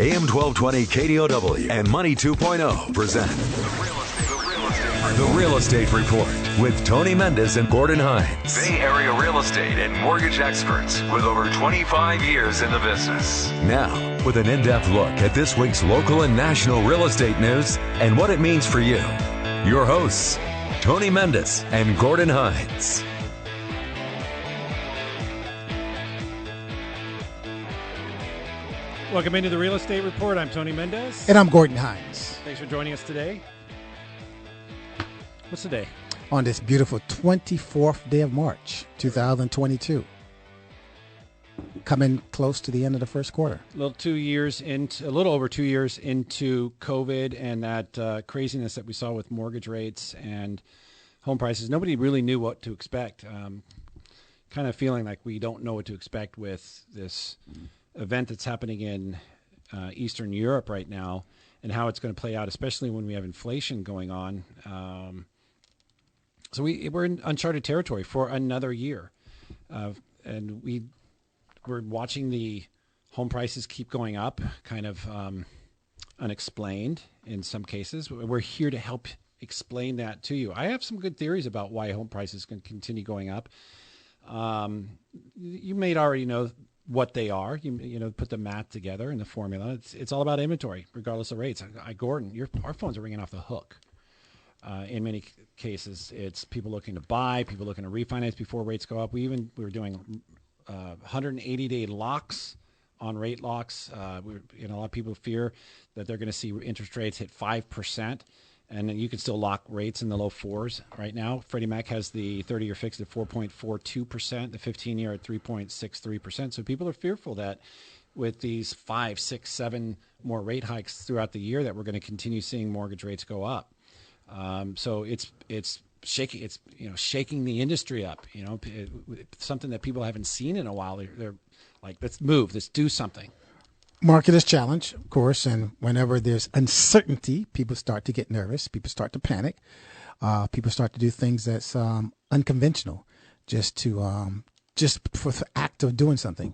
AM 1220 KDOW and Money 2.0 present The Real Estate Report with Tony Mendez and Gordon Hines. Bay Area real estate and mortgage experts with over 25 years in the business. Now, with an in-depth look at this week's local and national real estate news and what it means for you. Your hosts, Tony Mendez and Gordon Hines. Welcome into the Real Estate Report. I'm Tony Mendez. And I'm Gordon Hines. Thanks for joining us today. What's the day? On this beautiful 24th day of March, 2022. Coming close to the end of the first quarter. A little over 2 years into COVID and that craziness that we saw with mortgage rates and home prices. Nobody really knew what to expect. Kind of feeling like we don't know what to expect with this event that's happening in Eastern Europe right now and how it's going to play out, especially when we have inflation going on. So we're in uncharted territory for another year. And we're watching the home prices keep going up, kind of unexplained in some cases. We're here to help explain that to you. I have some good theories about why home prices can continue going up. You may already know what they are. You know, put the math together and the formula. It's all about inventory, regardless of rates. Gordon, our phones are ringing off the hook. In many cases, it's people looking to buy, people looking to refinance before rates go up. We were doing 180-day locks on rate locks. A lot of people fear that they're going to see interest rates hit 5%. And then you can still lock rates in the low fours right now. Freddie Mac has the 30-year fixed at 4.42%, the 15-year at 3.63%. So people are fearful that with these 5, 6, 7 more rate hikes throughout the year that we're going to continue seeing mortgage rates go up. So it's shaking. It's shaking the industry up. Something that people haven't seen in a while. They're like, let's move. Let's do something. Market is challenged, of course, and whenever there's uncertainty, people start to get nervous. People start to panic. People start to do things that's unconventional, just for the act of doing something.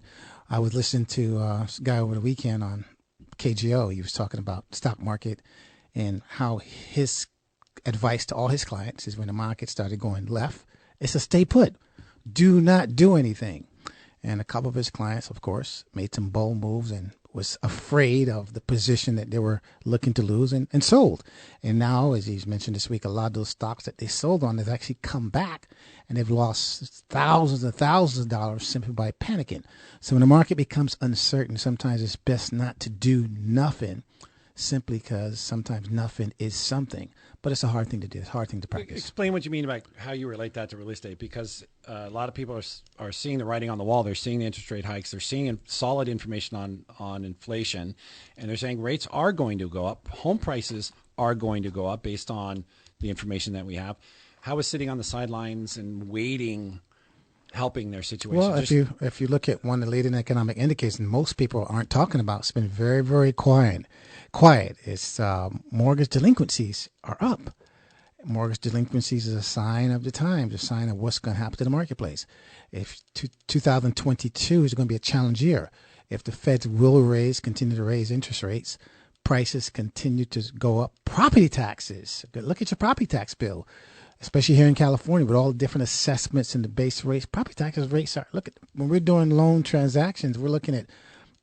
I was listening to a guy over the weekend on KGO. He was talking about the stock market and how his advice to all his clients is when the market started going left, it's to stay put. Do not do anything. And a couple of his clients, of course, made some bold moves and was afraid of the position that they were looking to lose and sold. And now, as he's mentioned this week, a lot of those stocks that they sold on have actually come back and they've lost thousands and thousands of dollars simply by panicking. So when the market becomes uncertain, sometimes it's best not to do nothing simply because sometimes nothing is something. But it's a hard thing to do. It's a hard thing to practice. Explain what you mean about how you relate that to real estate, because a lot of people are seeing the writing on the wall. They're seeing the interest rate hikes. They're seeing solid information on inflation, and they're saying rates are going to go up. Home prices are going to go up based on the information that we have. How is sitting on the sidelines and waiting helping their situation? Well, if you look at one of the leading economic indicators, and most people aren't talking about, it's been very, very quiet. It's mortgage delinquencies are up. Mortgage delinquencies is a sign of the times, a sign of what's going to happen to the marketplace. If 2022 is going to be a challenge year, if the Feds will continue to raise interest rates, prices continue to go up. Property taxes, look at your property tax bill, especially here in California with all the different assessments and the base rates. Property taxes rates when we're doing loan transactions, we're looking at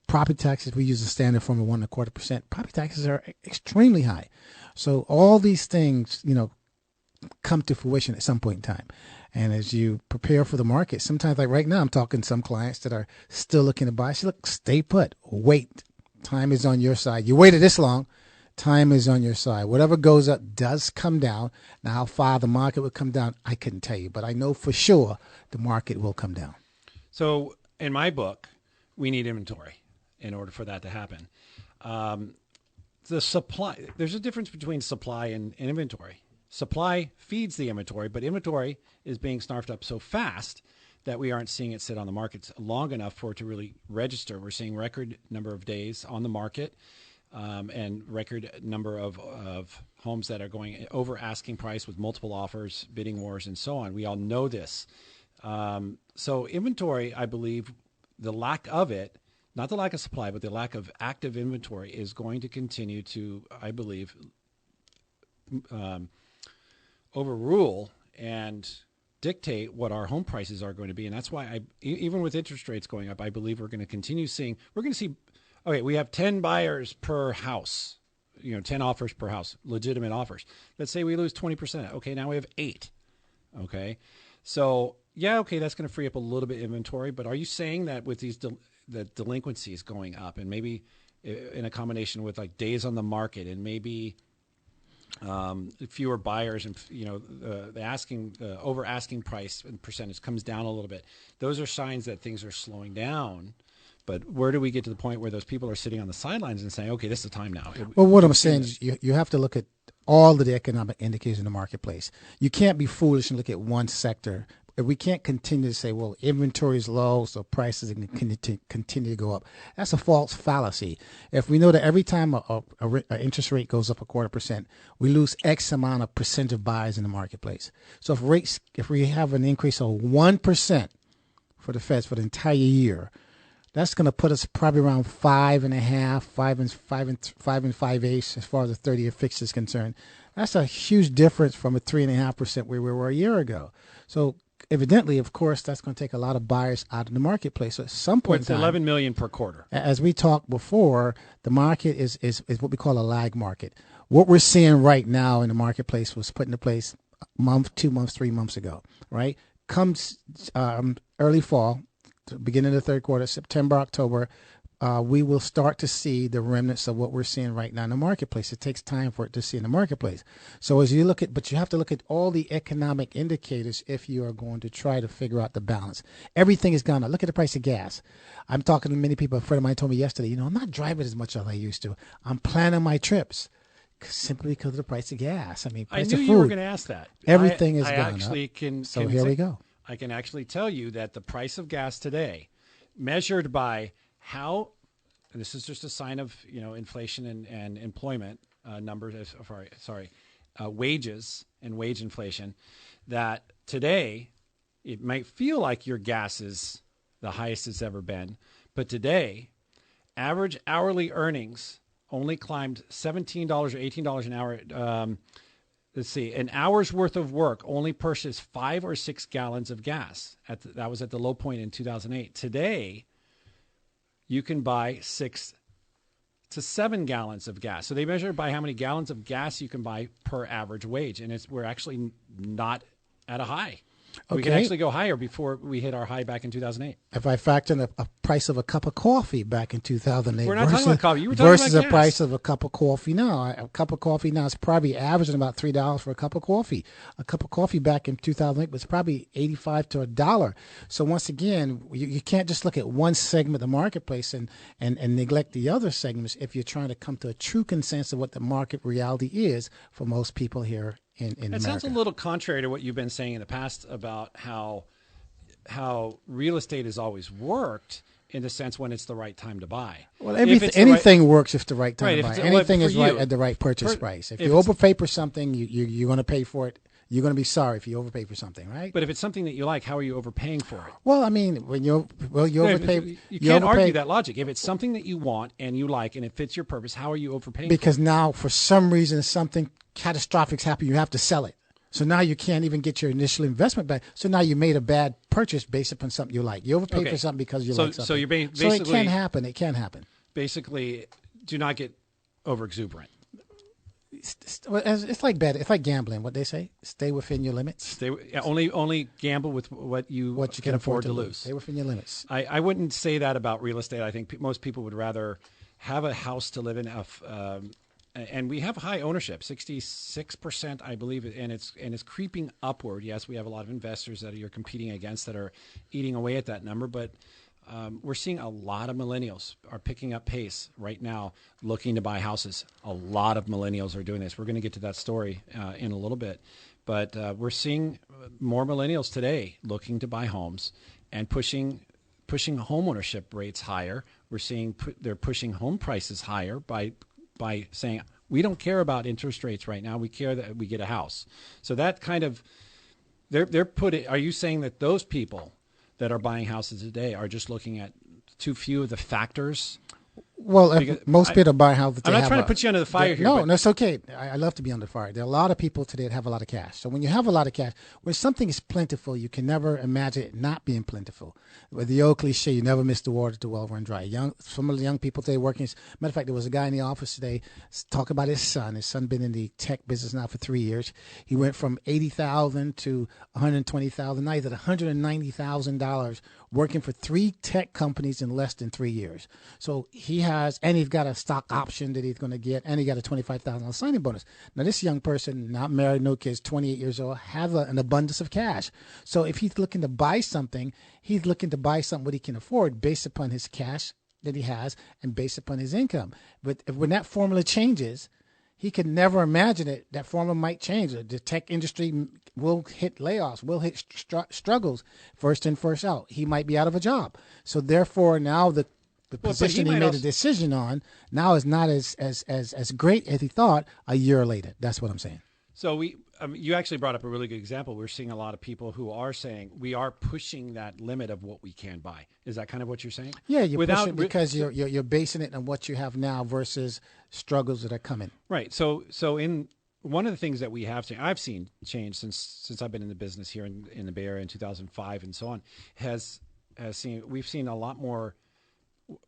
property taxes. We use the standard form of 1.25%. Property taxes are extremely high. So all these things, come to fruition at some point in time. And as you prepare for the market, sometimes like right now, I'm talking to some clients that are still looking to buy. I say, look, stay put, wait. Time is on your side. You waited this long. Time is on your side. Whatever goes up does come down. Now, how far the market will come down, I couldn't tell you, but I know for sure the market will come down. So in my book, we need inventory in order for that to happen. The supply, there's a difference between supply and inventory. Supply feeds the inventory, but inventory is being snarfed up so fast that we aren't seeing it sit on the markets long enough for it to really register. We're seeing record number of days on the market and record number of homes that are going over asking price with multiple offers, bidding wars, and so on. We all know this. So inventory, I believe, the lack of it not the lack of supply, but the lack of active inventory is going to continue to, I believe, overrule and dictate what our home prices are going to be. And that's why even with interest rates going up, I believe we're going to see, okay, we have 10 buyers per house, 10 offers per house, legitimate offers. Let's say we lose 20%. Okay, now we have 8. Okay. So yeah, okay, that's going to free up a little bit of inventory, but are you saying that with these the delinquencies going up, and maybe in a combination with like days on the market, and maybe fewer buyers, and the over asking price and percentage comes down a little bit, those are signs that things are slowing down? But where do we get to the point where those people are sitting on the sidelines and saying, okay, this is the time now? Well, what I'm saying is you have to look at all of the economic indicators in the marketplace. You can't be foolish and look at one sector. We can't continue to say, well, inventory is low, so prices are going to continue to go up. That's a false fallacy. If we know that every time an interest rate goes up 0.25%, we lose X amount of percent of buyers in the marketplace. So if we have an increase of 1% for the Feds for the entire year, that's going to put us probably around 5.5, 5 and 5/8 as far as the 30-year fix is concerned. That's a huge difference from a 3.5% where we were a year ago. So evidently, of course, that's going to take a lot of buyers out of the marketplace. So at some point, it's 11 million per quarter. As we talked before, the market is what we call a lag market. What we're seeing right now in the marketplace was put into place a month, 2 months, 3 months ago. Right? Comes early fall, beginning of the third quarter, September, October, we will start to see the remnants of what we're seeing right now in the marketplace. It takes time for it to see in the marketplace. So as you look at, but you have to look at all the economic indicators if you are going to try to figure out the balance. Everything is gone up. Look at the price of gas. I'm talking to many people. A friend of mine told me yesterday, I'm not driving as much as I used to. I'm planning my trips simply because of the price of gas. I mean, price of food. I knew you were going to ask that. Everything is gone up. So here we go. I can actually tell you that the price of gas today, measured by how, and this is just a sign of inflation and employment numbers. Wages and wage inflation. That today it might feel like your gas is the highest it's ever been, but today average hourly earnings only climbed $17 or $18 an hour. Let's see, an hour's worth of work only purchased 5 or 6 gallons of gas. That was at the low point in 2008. Today, you can buy 6 to 7 gallons of gas. So they measure by how many gallons of gas you can buy per average wage, and we're actually not at a high. Okay. We can actually go higher before we hit our high back in 2008. If I factor in a price of a cup of coffee back in 2008, we're not talking about coffee. You were talking versus about a price of a cup of coffee now. A cup of coffee now is probably averaging about $3 for a cup of coffee. A cup of coffee back in 2008 was probably $85 to $1. So once again, you can't just look at one segment of the marketplace and neglect the other segments if you're trying to come to a true consensus of what the market reality is for most people here in America. It sounds a little contrary to what you've been saying in the past about how real estate has always worked, in the sense when it's the right time to buy. Well, anything works if it's the right time to buy. Anything is right at the right purchase price. If you overpay for something, you're going to pay for it. You're going to be sorry if you overpay for something, right? But if it's something that you like, how are you overpaying for it? Well, I mean, when you overpay, you can't argue that logic. If it's something that you want and you like and it fits your purpose, how are you overpaying? Because now, for some reason, something catastrophic's happened. You have to sell it. So now you can't even get your initial investment back. So now you made a bad purchase based upon something you like. You overpaid for something because you like something. So you're basically. So it can happen. It can happen. Basically, do not get over exuberant. It's like bad. It's like gambling. What they say: stay within your limits. Only gamble with what you can afford to lose. Stay within your limits. I wouldn't say that about real estate. I think most people would rather have a house to live in. And we have high ownership, 66%, I believe, and it's creeping upward. Yes, we have a lot of investors that you're competing against that are eating away at that number, but we're seeing a lot of millennials are picking up pace right now, looking to buy houses. A lot of millennials are doing this. We're going to get to that story in a little bit, but we're seeing more millennials today looking to buy homes and pushing home ownership rates higher. We're seeing they're pushing home prices higher by saying, we don't care about interest rates right now. We care that we get a house. So that kind of, are you saying that those people that are buying houses today are just looking at too few of the factors? Well, Because most people buy houses. I'm not trying to put you under the fire here. No, but no, it's okay. I love to be under fire. There are a lot of people today that have a lot of cash. So when you have a lot of cash, when something is plentiful, you can never imagine it not being plentiful. With the old cliche, you never miss the water to well run dry. Some of the young people today working. Matter of fact, there was a guy in the office today talking about his son. His son been in the tech business now for 3 years. He went from $80,000 to $120,000. Now he's at $190,000 working for 3 tech companies in less than 3 years. So and he's got a stock option that he's going to get, and he got a $25,000 signing bonus. Now, this young person, not married, no kids, 28 years old, has an abundance of cash. So if he's looking to buy something, he's looking to buy something what he can afford based upon his cash that he has and based upon his income. But when that formula changes, he could never imagine it. That formula might change. The tech industry will hit layoffs, will hit struggles, first in, first out. He might be out of a job. So therefore, now the position he made a decision on now is not as great as he thought a year later. That's what I'm saying. So you actually brought up a really good example. We're seeing a lot of people who are saying we are pushing that limit of what we can buy. Is that kind of what you're saying? Yeah, you're pushing because you're basing it on what you have now versus struggles that are coming. Right. So in one of the things that I've seen change since I've been in the business here in the Bay Area in 2005 and so on, we've seen a lot more.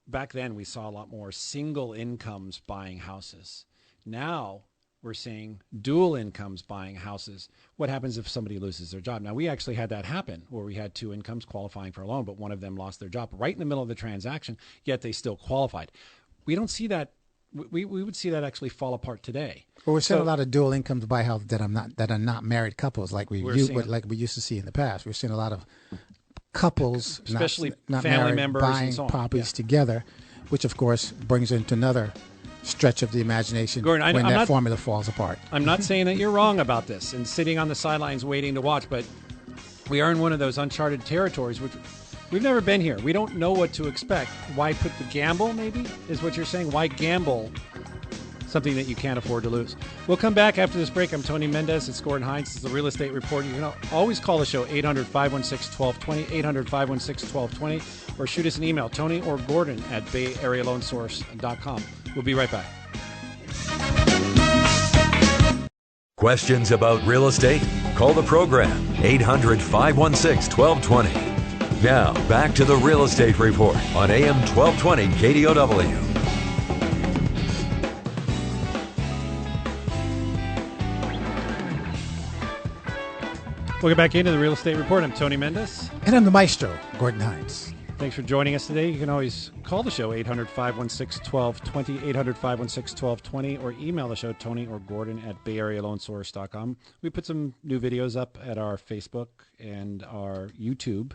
Back then, we saw a lot more single incomes buying houses. Now we're seeing dual incomes buying houses. What happens if somebody loses their job? Now, we actually had that happen where we had 2 incomes qualifying for a loan, but one of them lost their job right in the middle of the transaction, yet they still qualified. We don't see that. We would see that actually fall apart today. Well, we're seeing a lot of dual incomes buy houses that are not married couples like we used to see in the past. We're seeing a lot of couples, especially not family married, members, buying and so on. properties together, which of course brings into another stretch of the imagination Gordon, when that formula falls apart. I'm not saying that you're wrong about this and sitting on the sidelines waiting to watch, but we are in one of those uncharted territories which we've never been here. We don't know what to expect. Why put the gamble, maybe, is what you're saying? Why gamble something that you can't afford to lose? We'll come back after this break. I'm Tony Mendez. It's Gordon Hines. It's the Real Estate Report. You can always call the show 800-516-1220, 800-516-1220, or shoot us an email, Tony or Gordon at bayarealoansource.com. We'll be right back. Questions about real estate? Call the program 800-516-1220. Now, back to the Real Estate Report on AM 1220 KDOW. Welcome back into the Real Estate Report. I'm Tony Mendez. And I'm the maestro, Gordon Hines. Thanks for joining us today. You can always call the show 800-516-1220, 800-516-1220, or email the show, Tony or Gordon at bayarealoansource.com. We put some new videos up at our Facebook and our YouTube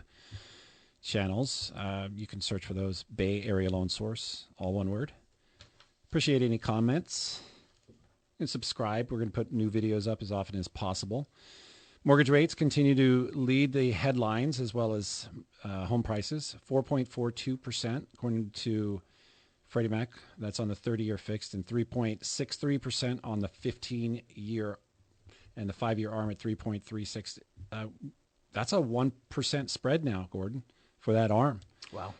channels. You can search for those, Bay Area Loan Source, all one word. Appreciate any comments. And subscribe. We're going to put new videos up as often as possible. Mortgage rates continue to lead the headlines as well as home prices. 4.42% according to Freddie Mac. That's on the 30-year fixed, and 3.63% on the 15-year, and the 5-year ARM at 3.36. That's a 1% spread now, Gordon, for that ARM. Wow.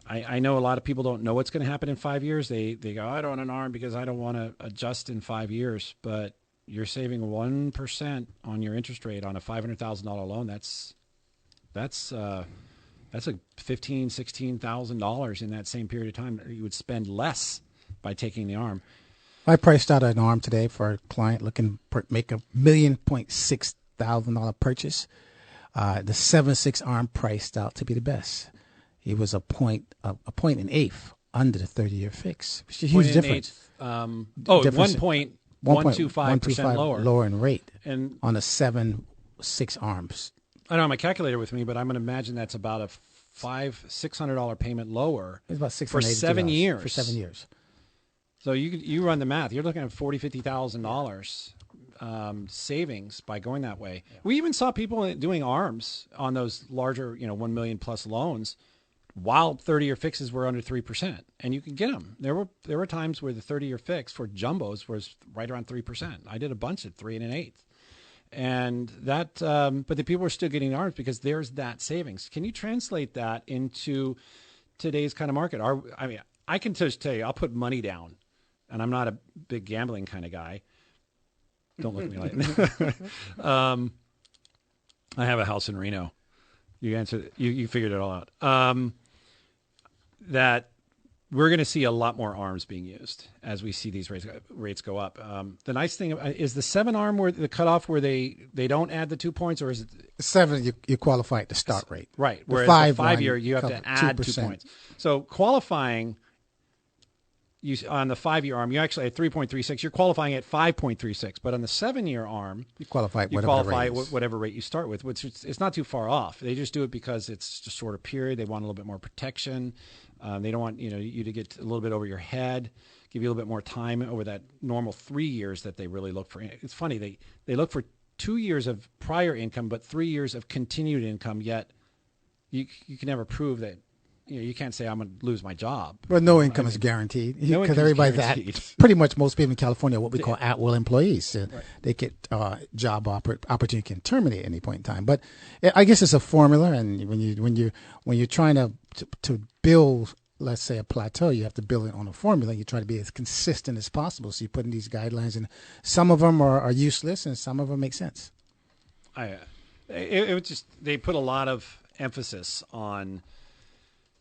I know a lot of people don't know what's going to happen in 5 years. They go, I don't want an ARM because I don't want to adjust in 5 years, but you're saving 1% on your interest rate on a $500,000 loan. That's a $16,000 in that same period of time. You would spend less by taking the ARM. I priced out an ARM today for a client looking to make $1.6 million purchase. The 7.6 ARM priced out to be the best. He was a point and eighth under the 30-year fix, which is a huge difference. 1.125% lower in rate, and on a 7.6 ARMs. I don't have my calculator with me, but I'm going to imagine that's about a $600 payment lower. It's about for 7 years. For 7 years. So you run the math. You're looking at $50,000 savings by going that way. Yeah. We even saw people doing ARMs on those larger, 1 million plus loans, while 30-year fixes were under 3%, and you can get them. There were times where the 30-year fix for jumbos was right around 3%. I did a bunch at 3 1/8, And that, but the people are still getting ARMs because there's that savings. Can you translate that into today's kind of market? I mean, I can just tell you, I'll put money down, and I'm not a big gambling kind of guy. Don't look at me like that. I have a house in Reno. You answered. You figured it all out. That we're going to see a lot more arms being used as we see these rates go up. The nice thing is the 7-arm where the cutoff where they don't add the 2 points, or is it 7? You qualify at the start rate, right? The Whereas the 5-year you have to add 2 points. So qualifying. On the 5-year arm, you actually at 3.36. You're qualifying at 5.36, but on the 7-year arm, you qualify whatever rate you start with, which it's not too far off. They just do it because it's just a shorter period. They want a little bit more protection. They don't want you to get a little bit over your head. Give you a little bit more time over that normal 3 years that they really look for. It's funny they look for 2 years of prior income, but 3 years of continued income. Yet you can never prove that. You can't say I'm going to lose my job. Well, no income is guaranteed because pretty much most people in California are what we call at-will employees. Right. They get job opportunity can terminate at any point in time. But I guess it's a formula, and when you're trying to build, let's say, a plateau, you have to build it on a formula. You try to be as consistent as possible. So you put in these guidelines, and some of them are useless, and some of them make sense. It was just they put a lot of emphasis on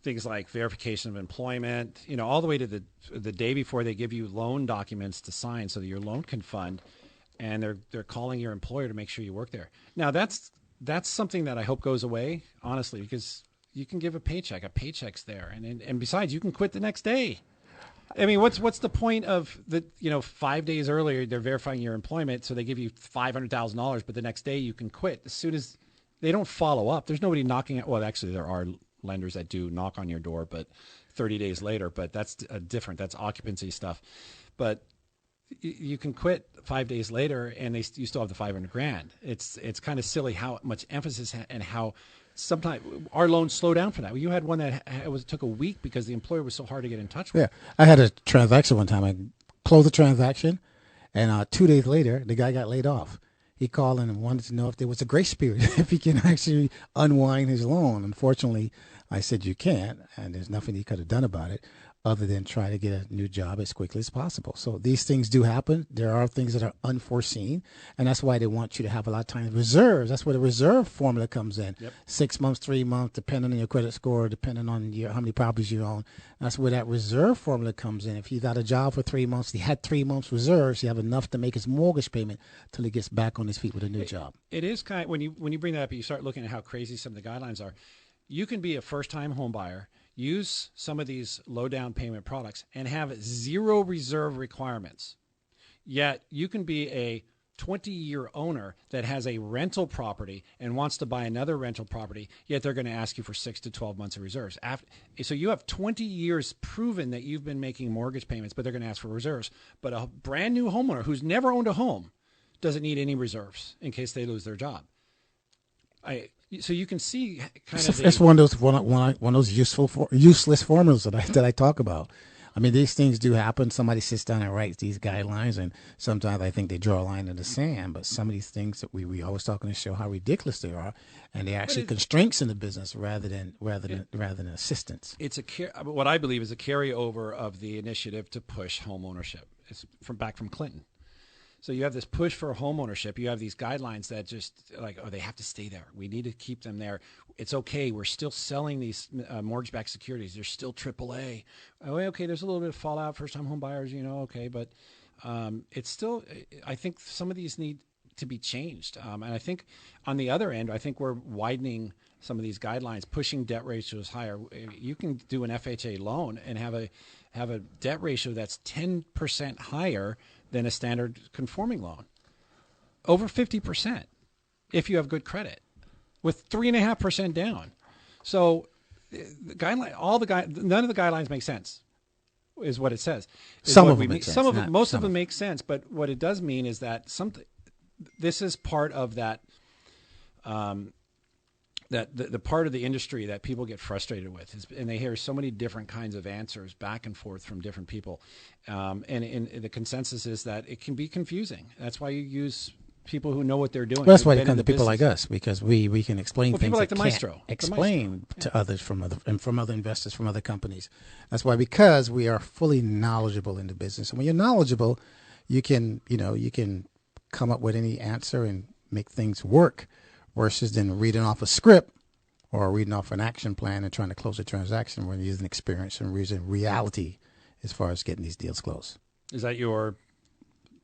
things like verification of employment, all the way to the day before they give you loan documents to sign so that your loan can fund, and they're calling your employer to make sure you work there. Now that's something that I hope goes away, honestly, because you can give a paycheck's there, and besides, you can quit the next day. I mean, what's the point of 5 days earlier they're verifying your employment, so they give you $500,000, but the next day you can quit as soon as they don't follow up. There's nobody knocking at. Well, actually, there are lenders that do knock on your door, but 30 days later, but that's different. That's occupancy stuff. But you can quit 5 days later and you still have the $500,000. It's kind of silly how much emphasis and how sometimes our loans slow down for that. You had one that took a week because the employer was so hard to get in touch with. Yeah. I had a transaction one time. I closed the transaction and 2 days later, the guy got laid off. He called in and wanted to know if there was a grace period, if he can actually unwind his loan. Unfortunately, I said you can't, and there's nothing he could have done about it other than try to get a new job as quickly as possible. So these things do happen. There are things that are unforeseen, and that's why they want you to have a lot of times reserves. That's where the reserve formula comes in. Yep. 6 months, 3 months, depending on your credit score, depending on how many properties you own. That's where that reserve formula comes in. If you got a job for 3 months, he had 3 months reserves, you have enough to make his mortgage payment till he gets back on his feet with a new job. It is kind of, when you bring that up, you start looking at how crazy some of the guidelines are. You can be a first-time home buyer, use some of these low down payment products, and have zero reserve requirements. Yet you can be a 20-year owner that has a rental property and wants to buy another rental property, yet they're going to ask you for 6 to 12 months of reserves. So you have 20 years proven that you've been making mortgage payments, but they're going to ask for reserves. But a brand new homeowner who's never owned a home doesn't need any reserves in case they lose their job. So you can see kind of it's one of those useless formulas that I talk about. I mean, these things do happen. Somebody sits down and writes these guidelines, and sometimes I think they draw a line in the sand. But some of these things that we always talk on the show how ridiculous they are, and they're actually constraints in the business rather than assistance. It's what I believe is a carryover of the initiative to push home ownership. It's back from Clinton. So you have this push for home ownership. You have these guidelines that just they have to stay there. We need to keep them there. It's okay. We're still selling these mortgage-backed securities. They're still AAA. Okay, there's a little bit of fallout, first-time home buyers, okay, but it's still, I think some of these need to be changed. And I think on the other end, I think we're widening some of these guidelines, pushing debt ratios higher. You can do an FHA loan and have a debt ratio that's 10% higher than a standard conforming loan, over 50% if you have good credit, with 3.5% down. So the guideline, none of the guidelines make sense, is what it says. Some of them make sense. Most of them make sense, but what it does mean is that this is part of that. That the part of the industry that people get frustrated with and they hear so many different kinds of answers back and forth from different people. And the consensus is that it can be confusing. That's why you use people who know what they're doing. Well, that's who've why been they come in to the people like business. us, because we can explain Well, things people like that the can't Maestro. The explain Maestro. to others from other investors from other companies. That's why, because we are fully knowledgeable in the business, and when you're knowledgeable, you can come up with any answer and make things work, versus than reading off a script or reading off an action plan and trying to close a transaction when you're using experience and using reality as far as getting these deals closed. Is that your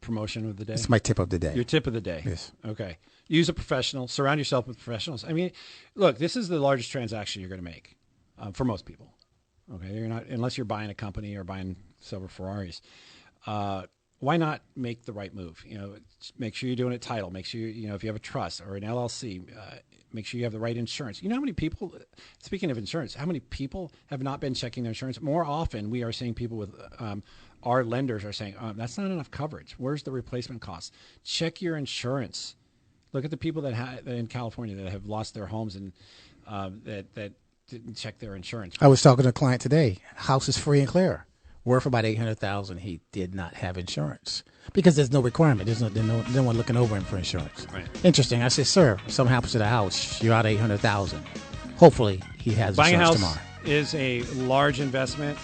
promotion of the day? It's my tip of the day. Your tip of the day. Yes. Okay. Use a professional. Surround yourself with professionals. I mean, look, this is the largest transaction you're going to make for most people. Okay, you're not, unless you're buying a company or buying silver Ferraris. Why not make the right move? Make sure you're doing it title. Make sure if you have a trust or an LLC, make sure you have the right insurance. You know how many people? Speaking of insurance, how many people have not been checking their insurance? More often, we are seeing people with our lenders are saying that's not enough coverage. Where's the replacement cost? Check your insurance. Look at the people that in California that have lost their homes and that didn't check their insurance. I was talking to a client today. House is free and clear. Worth about $800,000. He did not have insurance because there's no requirement. There's no one looking over him for insurance. Right. Interesting. I said, sir, if something happens to the house, you're out $800,000. Hopefully, he has Buying a insurance house tomorrow. is a large investment.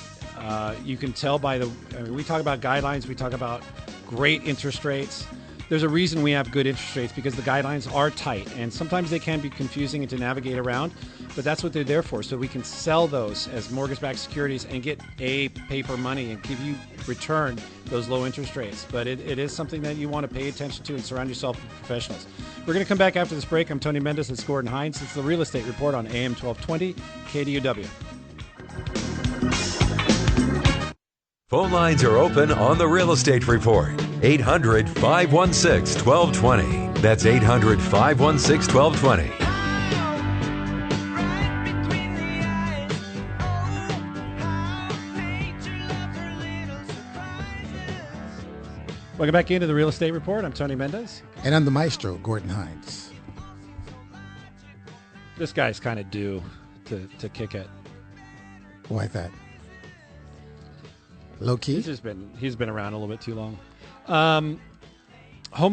You can tell by we talk about guidelines. We talk about great interest rates. There's a reason we have good interest rates because the guidelines are tight, and sometimes they can be confusing and to navigate around, but that's what they're there for, so we can sell those as mortgage-backed securities and get paper money and give you return those low interest rates. But it is something that you want to pay attention to and surround yourself with professionals. We're going to come back after this break. I'm Tony Mendez. It's Gordon Hines. It's the Real Estate Report on AM 1220 KDUW. Phone lines are open on the Real Estate Report. 800-516-1220. That's 800-516-1220. Welcome back into the Real Estate Report. I'm Tony Mendez. And I'm the maestro, Gordon Hines. This guy's kind of due to kick it. Why that? Low key? He's been around a little bit too long. Home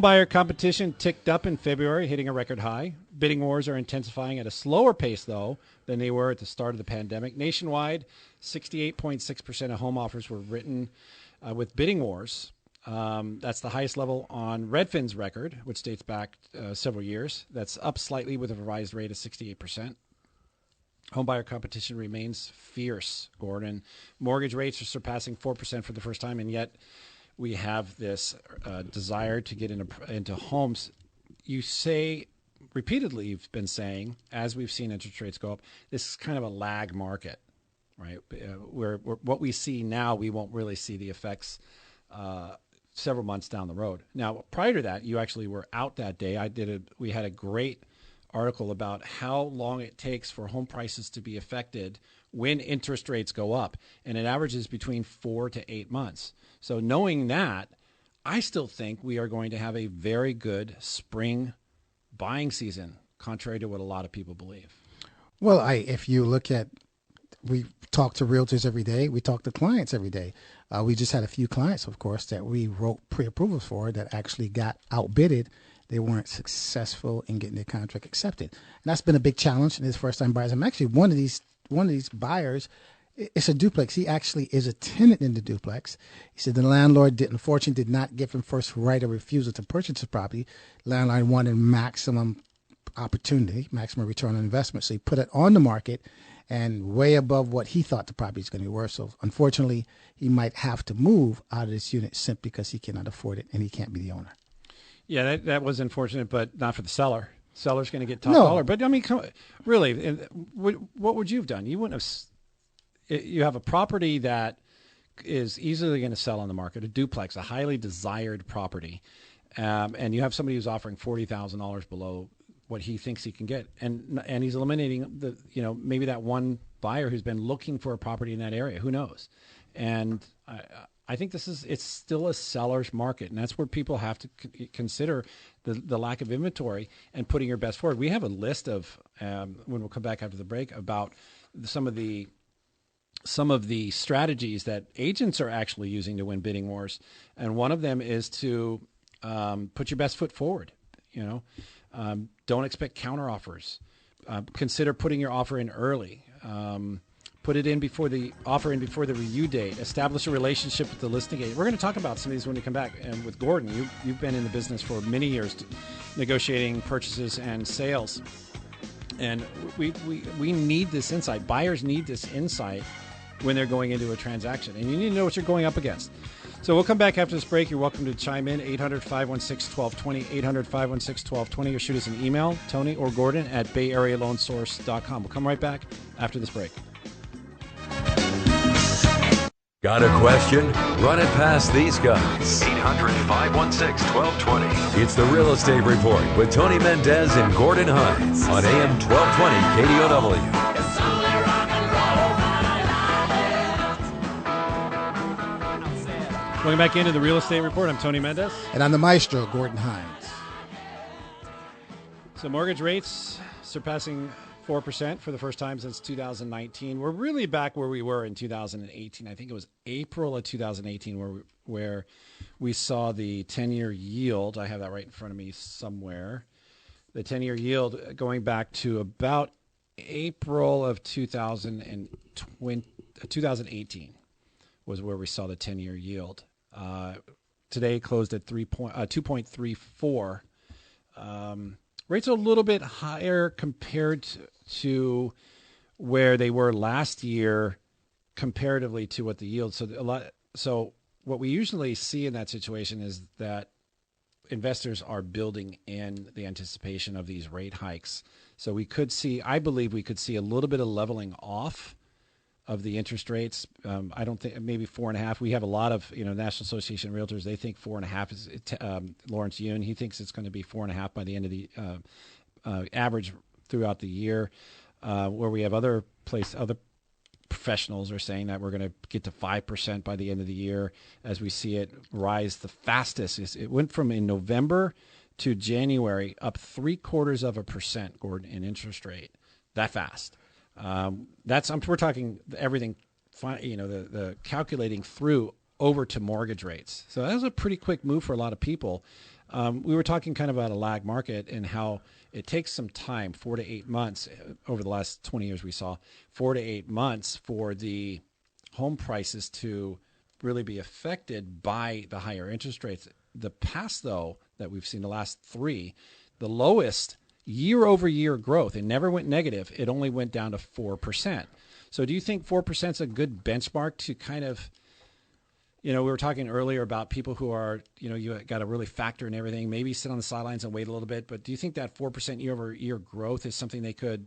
buyer competition ticked up in February, hitting a record high. Bidding wars are intensifying at a slower pace, though, than they were at the start of the pandemic. Nationwide, 68.6% of home offers were written with bidding wars. That's the highest level on Redfin's record, which dates back several years. That's up slightly with a revised rate of 68%. Homebuyer competition remains fierce, Gordon. Mortgage rates are surpassing 4% for the first time, and yet we have this desire to get into homes. You say repeatedly, you've been saying, as we've seen interest rates go up, this is kind of a lag market, right? Where what we see now, we won't really see the effects several months down the road. Now, prior to that, you actually were out that day. We had a great article about how long it takes for home prices to be affected when interest rates go up, and it averages between 4 to 8 months. So knowing that, I still think we are going to have a very good spring buying season, contrary to what a lot of people believe. Well, if you look at, we talk to realtors every day. We talk to clients every day. We just had a few clients, of course, that we wrote pre-approvals for that actually got outbidded. They weren't successful in getting their contract accepted. And that's been a big challenge in his first-time buyers. I'm actually one of these buyers. It's a duplex. He actually is a tenant in the duplex. He said the landlord unfortunately did not give him first right of refusal to purchase the property. Landlord wanted maximum opportunity, maximum return on investment. So he put it on the market and way above what he thought the property is going to be worth. So unfortunately, he might have to move out of this unit simply because he cannot afford it and he can't be the owner. Yeah, that was unfortunate, but not for the seller. Seller's going to get top dollar. But I mean, really, what would you have done? You wouldn't have. You have a property that is easily going to sell on the market, a duplex, a highly desired property, and you have somebody who's offering $40,000 below what he thinks he can get, and he's eliminating maybe that one buyer who's been looking for a property in that area. Who knows? And I think it's still a seller's market, and that's where people have to consider the lack of inventory and putting your best forward. We have a list of when we'll come back after the break about some of the strategies that agents are actually using to win bidding wars, and one of them is to put your best foot forward. Don't expect counter offers. Consider putting your offer in early. Put it in before the review date. Establish a relationship with the listing agent. We're going to talk about some of these when we come back. And with Gordon, you've been in the business for many years, negotiating purchases and sales. And we need this insight. Buyers need this insight when they're going into a transaction. And you need to know what you're going up against. So we'll come back after this break. You're welcome to chime in, 800-516-1220, 800-516-1220, or shoot us an email, Tony or Gordon, at bayarealoansource.com. We'll come right back after this break. Got a question? Run it past these guys. 800-516-1220. It's the Real Estate Report with Tony Mendez and Gordon Hines on AM 1220 KDOW. Going back into the Real Estate Report, I'm Tony Mendez. And I'm the maestro, Gordon Hines. So mortgage rates surpassing 4% for the first time since 2019. We're really back where we were in 2018. I think it was April of 2018 where we saw the 10-year yield. I have that right in front of me somewhere. The 10-year yield going back to about April of 2018 was where we saw the 10-year yield. Today closed at 2.34. Rates are a little bit higher compared to where they were last year, comparatively to what the yield. So what we usually see in that situation is that investors are building in the anticipation of these rate hikes. So I believe we could see a little bit of leveling off of the interest rates. I don't think, maybe 4.5. We have a lot of, National Association of Realtors. They think 4.5 is, Lawrence Yun, he thinks it's going to be 4.5 by the end of the average throughout the year, where we have other professionals are saying that we're going to get to 5% by the end of the year as we see it rise the fastest. It went from in November to January up 0.75%, Gordon, in interest rate. That fast. We're talking everything, the calculating through over to mortgage rates. So that was a pretty quick move for a lot of people. We were talking kind of about a lag market and how it takes some time, 4 to 8 months over the last 20 years. We saw 4 to 8 months for the home prices to really be affected by the higher interest rates. The past, though, that we've seen the last 3, the lowest year-over-year growth, it never went negative. It only went down to 4%. So do you think 4% is a good benchmark to kind of, we were talking earlier about people who are, you got to really factor in everything, maybe sit on the sidelines and wait a little bit. But do you think that 4% year-over-year growth is something they could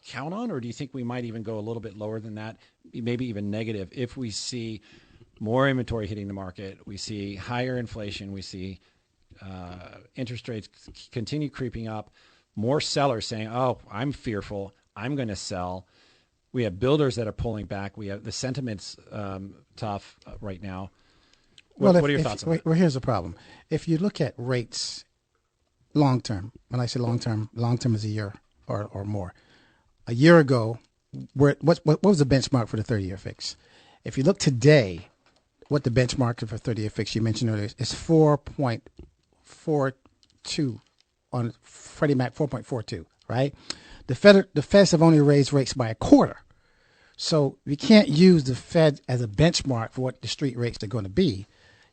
count on? Or do you think we might even go a little bit lower than that, maybe even negative, if we see more inventory hitting the market, we see higher inflation, we see interest rates continue creeping up, more sellers saying, oh, I'm fearful, I'm going to sell. We have builders that are pulling back. We have the sentiment's tough right now. What are your thoughts on that? Well, here's the problem. If you look at rates long term, when I say long term is a year or more. A year ago, what was the benchmark for the 30-year fix? If you look today, what the benchmark for 30-year fix you mentioned earlier is 4.42 on Freddie Mac, 4.42, right? The Feds have only raised rates by a quarter. So we can't use the Fed as a benchmark for what the street rates are going to be.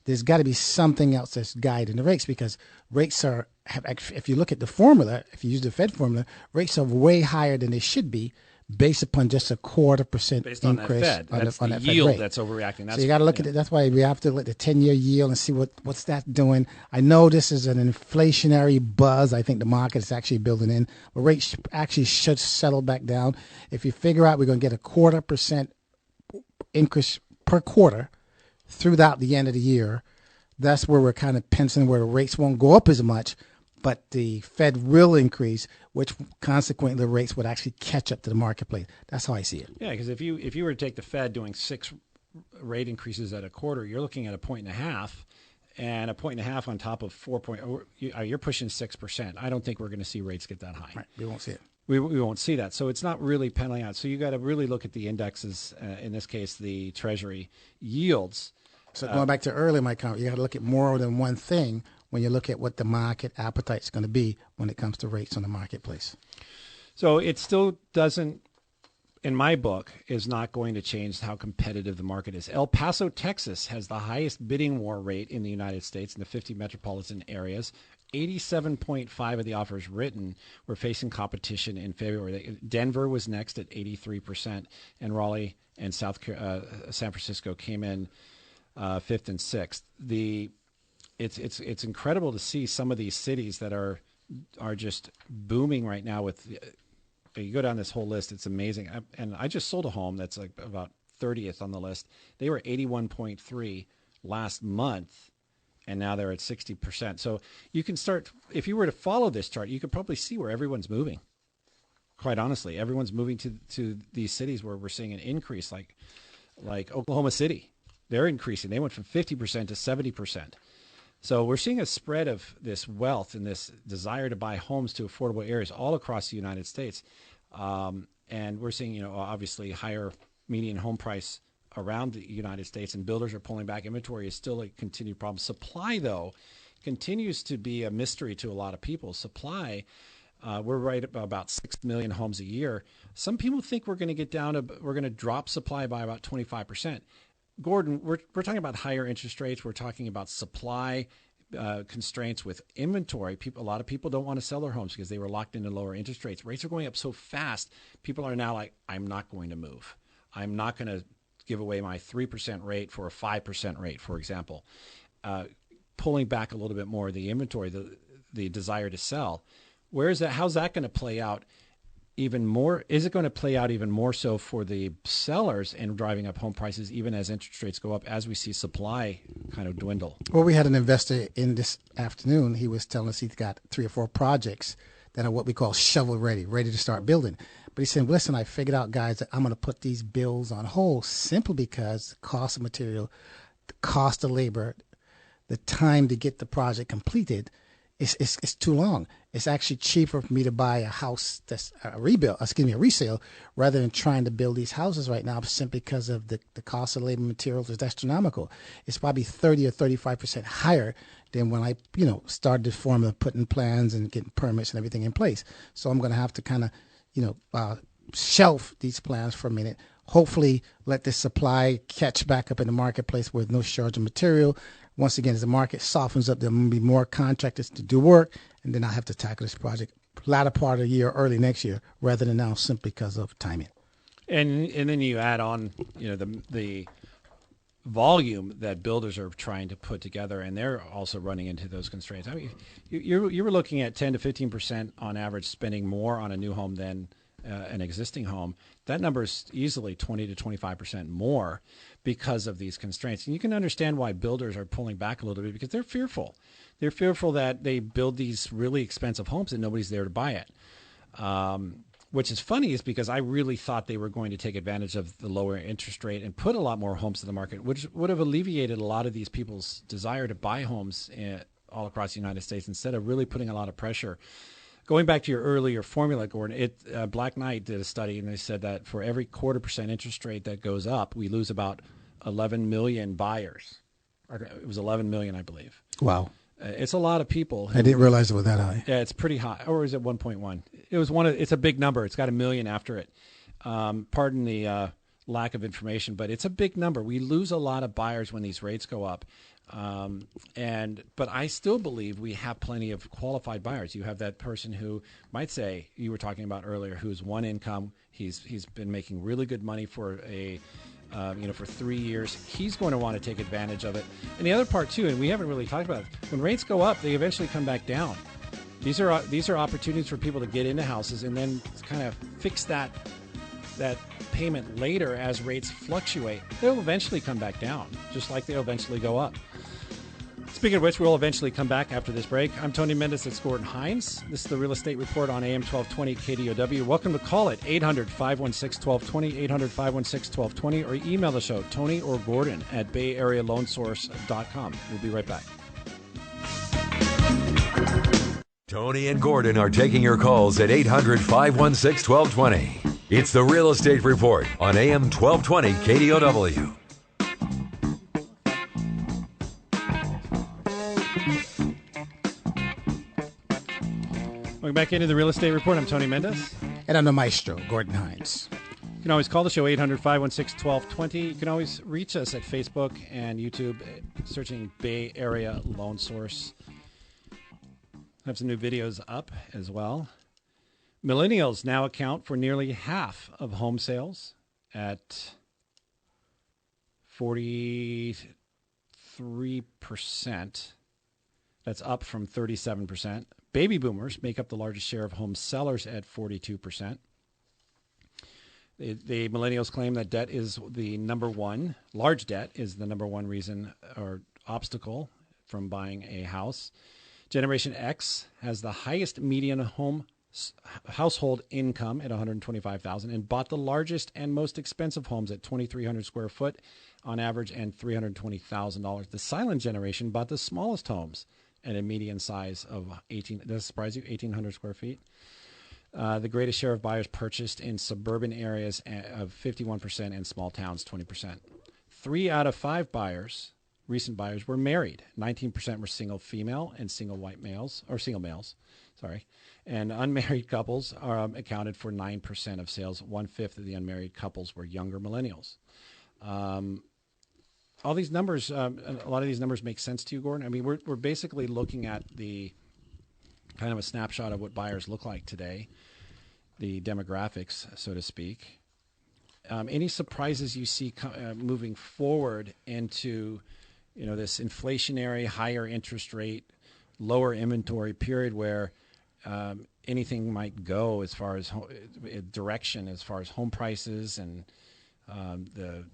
There's got to be something else that's guiding the rates, because rates if you look at the formula, if you use the Fed formula, rates are way higher than they should be based upon just a 0.25% based on increase that Fed. That's on the that yield Fed rate. that's overreacting. So you got to look at it. That's why we have to look at the 10-year yield and see what's that doing. I know this is an inflationary buzz. I think the market is actually building in, but rates actually should settle back down. If you figure out we're going to get a 0.25% increase per quarter throughout the end of the year, that's where we're kind of penciling where the rates won't go up as much, but the Fed will increase, which consequently the rates would actually catch up to the marketplace. That's how I see it. Yeah, because if you were to take the Fed doing 6 rate increases at a quarter, you're looking at 1.5, and 1.5 on top of 4. You're pushing 6%. I don't think we're going to see rates get that high. Right, we won't see it. We won't see that. So it's not really penciling out. So you got to really look at the indexes. In this case, the Treasury yields. So going back to earlier, my comment, you got to look at more than one thing when you look at what the market appetite is going to be when it comes to rates on the marketplace. So it still doesn't, in my book, is not going to change how competitive the market is. El Paso, Texas has the highest bidding war rate in the United States in the 50 metropolitan areas. 87.5 of the offers written were facing competition in February. Denver was next at 83%, and Raleigh and San Francisco came in fifth and sixth. It's incredible to see some of these cities that are just booming right now. With you go down this whole list, it's amazing. And I just sold a home that's like about 30th on the list. They were 81.3 last month, and now they're at 60%. So you can start, if you were to follow this chart, you could probably see where everyone's moving. Quite honestly, everyone's moving to these cities where we're seeing an increase, like Oklahoma City. They're increasing. They went from 50% to 70%. So we're seeing a spread of this wealth and this desire to buy homes to affordable areas all across the United States. And we're seeing, obviously higher median home price around the United States, and builders are pulling back. Inventory is still a continued problem. Supply, though, continues to be a mystery to a lot of people. Supply, we're right about 6 million homes a year. Some people think we're going to drop supply by about 25%. Gordon, we're talking about higher interest rates. We're talking about supply constraints with inventory. A lot of people don't want to sell their homes because they were locked into lower interest rates. Rates are going up so fast. People are now like, I'm not going to move. I'm not going to give away my 3% rate for a 5% rate, for example. Pulling back a little bit more the inventory, the desire to sell. Where's that? How's that going to play out even more? Is it going to play out even more so for the sellers and driving up home prices even as interest rates go up, as we see supply kind of dwindle? Well, we had an investor in this afternoon. He was telling us he's got 3 or 4 projects that are what we call shovel ready to start building. But he said, listen, I figured out, guys, that I'm going to put these bills on hold simply because the cost of material, the cost of labor, the time to get the project completed it's too long. It's actually cheaper for me to buy a house that's a resale, rather than trying to build these houses right now simply because of the cost of labor materials is astronomical. It's probably 30 or 35% higher than when I, started the formula, putting plans and getting permits and everything in place. So I'm going to have to kind of, shelf these plans for a minute. Hopefully let the supply catch back up in the marketplace with no shortage of material. Once again, as the market softens up, there will be more contractors to do work, and then I'll have to tackle this project latter part of the year, early next year, rather than now simply because of timing. And then you add on, the volume that builders are trying to put together, and they're also running into those constraints. I mean, you were looking at 10 to 15% on average spending more on a new home than an existing home. That number is easily 20 to 25% more because of these constraints. And you can understand why builders are pulling back a little bit, because they're fearful. They're fearful that they build these really expensive homes and nobody's there to buy it. Which is funny, is because I really thought they were going to take advantage of the lower interest rate and put a lot more homes to the market, which would have alleviated a lot of these people's desire to buy homes all across the United States, instead of really putting a lot of pressure. Going back to your earlier formula, Gordon, Black Knight did a study, and they said that for every 0.25% interest rate that goes up, we lose about 11 million buyers. It was 11 million, I believe. Wow. It's a lot of people. I didn't realize it was that high. Yeah, it's pretty high. Or is it 1.1? It was it's a big number. It's got a million after it. Pardon the lack of information, but it's a big number. We lose a lot of buyers when these rates go up. But I still believe we have plenty of qualified buyers. You have that person who might say, you were talking about earlier, who's one income. He's been making really good money for for 3 years. He's going to want to take advantage of it. And the other part too, and we haven't really talked about it, when rates go up, they eventually come back down. These are opportunities for people to get into houses and then kind of fix that payment later as rates fluctuate. They'll eventually come back down, just like they'll eventually go up. Speaking of which, we'll eventually come back after this break. I'm Tony Mendez. It's Gordon Hines. This is the Real Estate Report on AM 1220 KDOW. Welcome to call it 800-516-1220, 800-516-1220, or email the show, Tony or Gordon at BayAreaLoanSource.com. We'll be right back. Tony and Gordon are taking your calls at 800-516-1220. It's the Real Estate Report on AM 1220 KDOW. We're back into the Real Estate Report. I'm Tony Mendez. And I'm the maestro, Gordon Hines. You can always call the show 800-516-1220. You can always reach us at Facebook and YouTube, searching Bay Area Loan Source. I have some new videos up as well. Millennials now account for nearly half of home sales at 43%. That's up from 37%. Baby boomers make up the largest share of home sellers at 42%. The millennials claim that debt is the number one, large debt is the number one reason or obstacle from buying a house. Generation X has the highest median household income at $125,000 and bought the largest and most expensive homes at 2,300 square foot on average and $320,000. The silent generation bought the smallest homes at a median size of 1,800 square feet. The greatest share of buyers purchased in suburban areas of 51% and small towns, 20%. 3 out of 5 recent buyers, were married. 19% were single female and single males. And unmarried couples accounted for 9% of sales. 1/5 of the unmarried couples were younger millennials. All these numbers, a lot of these numbers make sense to you, Gordon? I mean, we're basically looking at the kind of a snapshot of what buyers look like today, the demographics, so to speak. Any surprises you see moving forward into, this inflationary, higher interest rate, lower inventory period where anything might go as far as direction, as far as home prices and the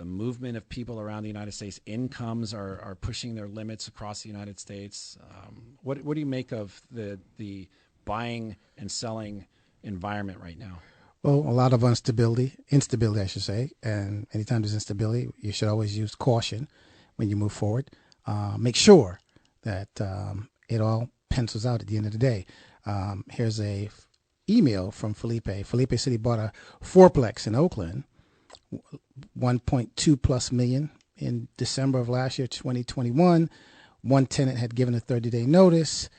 movement of people around the United States? Incomes are pushing their limits across the United States. What do you make of the buying and selling environment right now? Well, a lot of instability, I should say. And anytime there's instability, you should always use caution when you move forward. Make sure that it all pencils out at the end of the day. Here's a email from Felipe. Felipe said he bought a fourplex in Oakland, 1.2 plus million in December of last year, 2021. One tenant had given a 30-day notice.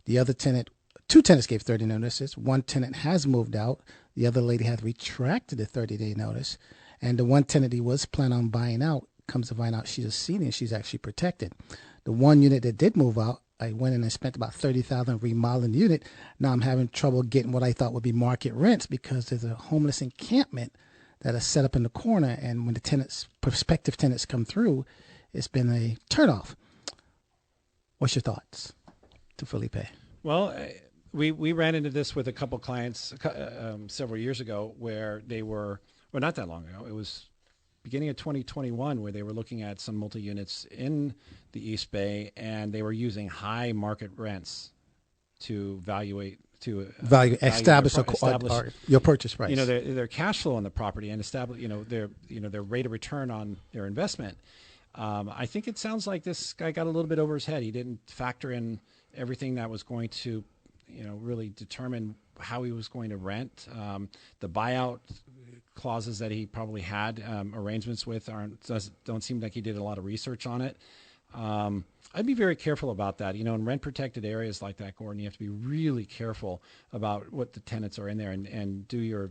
The other tenant, 2 tenants gave 30 notices. One tenant has moved out. The other lady had retracted the 30-day notice. And the one tenant he was planning on buying out, comes to find out she's a senior. She's actually protected. The one unit that did move out, I went in and spent about $30,000 remodeling the unit. Now I'm having trouble getting what I thought would be market rents because there's a homeless encampment that is set up in the corner. And when the prospective tenants come through, it's been a turnoff. What's your thoughts to Felipe? Well, we ran into this with a couple clients several years ago where they were, well, not that long ago. It was beginning of 2021 where they were looking at some multi-units in the East Bay and they were using high market rents to establish your purchase price. Their cash flow on the property and establish, their rate of return on their investment. I think it sounds like this guy got a little bit over his head. He didn't factor in everything that was going to, really determine how he was going to rent. The buyout clauses that he probably had arrangements with don't seem like he did a lot of research on it. I'd be very careful about that. In rent protected areas like that, Gordon, you have to be really careful about what the tenants are in there and do your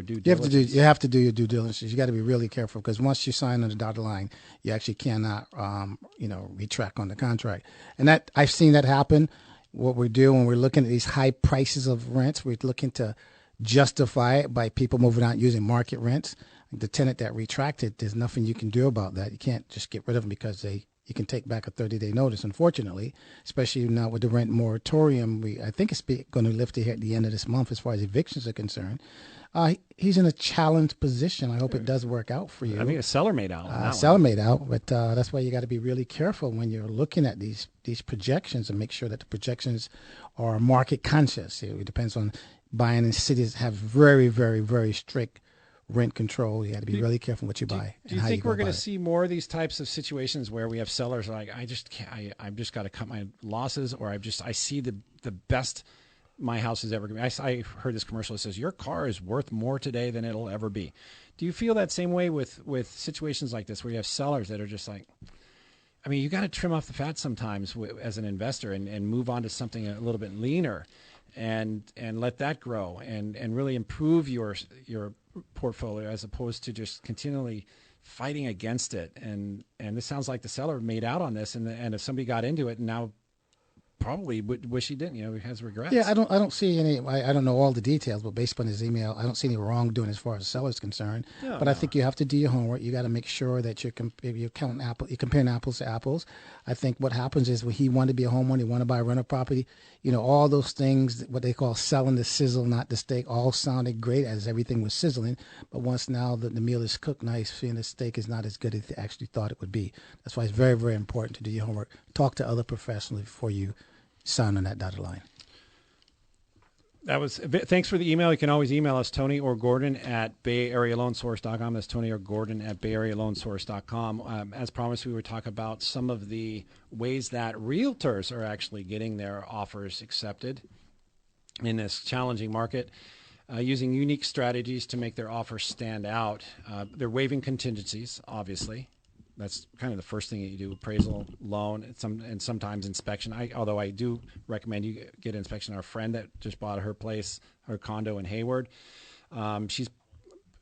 due diligence. You have to do your due diligence. You got to be really careful because once you sign on the dotted line, you actually cannot, retract on the contract. And that I've seen that happen. What we do when we're looking at these high prices of rents, we're looking to justify it by people moving out using market rents. The tenant that retracted, there's nothing you can do about that. You can't just get rid of them because you can take back a 30-day notice, unfortunately, especially now with the rent moratorium. I think it's going to lift it at the end of this month as far as evictions are concerned. He's in a challenged position. I hope it does work out for you. I think a seller made out. But that's why you got to be really careful when you're looking at these projections and make sure that the projections are market conscious. It depends on buying in cities that have very, very, very strict rent control. You got to be really careful what you buy. Do you think we're going to see more of these types of situations where we have sellers like, I've just got to cut my losses, or I see the best my house is ever going to be? I heard this commercial that says your car is worth more today than it'll ever be. Do you feel that same way with situations like this where you have sellers that are just like, you got to trim off the fat sometimes as an investor and move on to something a little bit leaner. and let that grow and really improve your portfolio as opposed to just continually fighting against it. And this sounds like the seller made out on this, and if somebody got into it and now probably would wish he didn't, he has regrets. Yeah, I don't see any. I don't know all the details, but based on his email, I don't see any wrongdoing as far as the seller's concerned. I think you have to do your homework. You got to make sure that you're comparing apples to apples. I think what happens is when he wanted to be a homeowner, he wanted to buy a rental property. All those things, what they call selling the sizzle, not the steak, all sounded great as everything was sizzling. But once now the meal is cooked, now he's feeling the steak is not as good as he actually thought it would be. That's why it's very, very important to do your homework. Talk to other professionals before you sign on that dotted line. Thanks for the email. You can always email us, Tony or Gordon at BayAreaLoanSource.com. That's Tony or Gordon at BayAreaLoanSource.com. As promised, we would talk about some of the ways that realtors are actually getting their offers accepted in this challenging market, using unique strategies to make their offers stand out. They're waiving contingencies, obviously. That's kind of the first thing that you do: appraisal, loan, and sometimes inspection. Although I do recommend you get inspection. Our friend that just bought her condo in Hayward,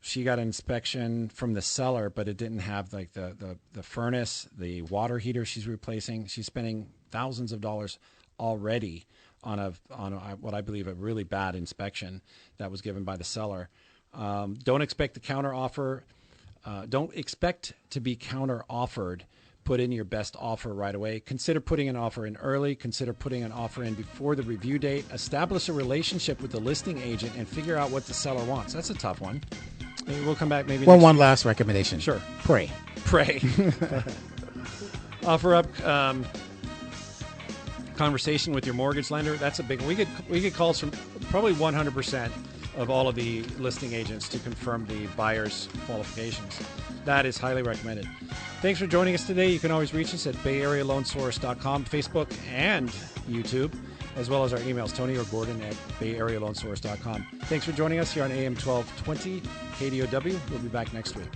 she got an inspection from the seller, but it didn't have like the furnace, the water heater she's replacing. She's spending thousands of dollars already on what I believe a really bad inspection that was given by the seller. Don't expect the counter offer. Don't expect to be counter-offered. Put in your best offer right away. Consider putting an offer in early. Consider putting an offer in before the review date. Establish a relationship with the listing agent and figure out what the seller wants. That's a tough one. Maybe we'll come back maybe next one last recommendation. Sure. Pray. Offer up conversation with your mortgage lender. That's a big one. We get calls from probably 100% of all of the listing agents to confirm the buyer's qualifications. That is highly recommended. Thanks for joining us today. You can always reach us at BayAreaLoanSource.com, Facebook, and YouTube, as well as our emails, Tony or Gordon at BayAreaLoanSource.com. Thanks for joining us here on AM 1220 KDOW. We'll be back next week.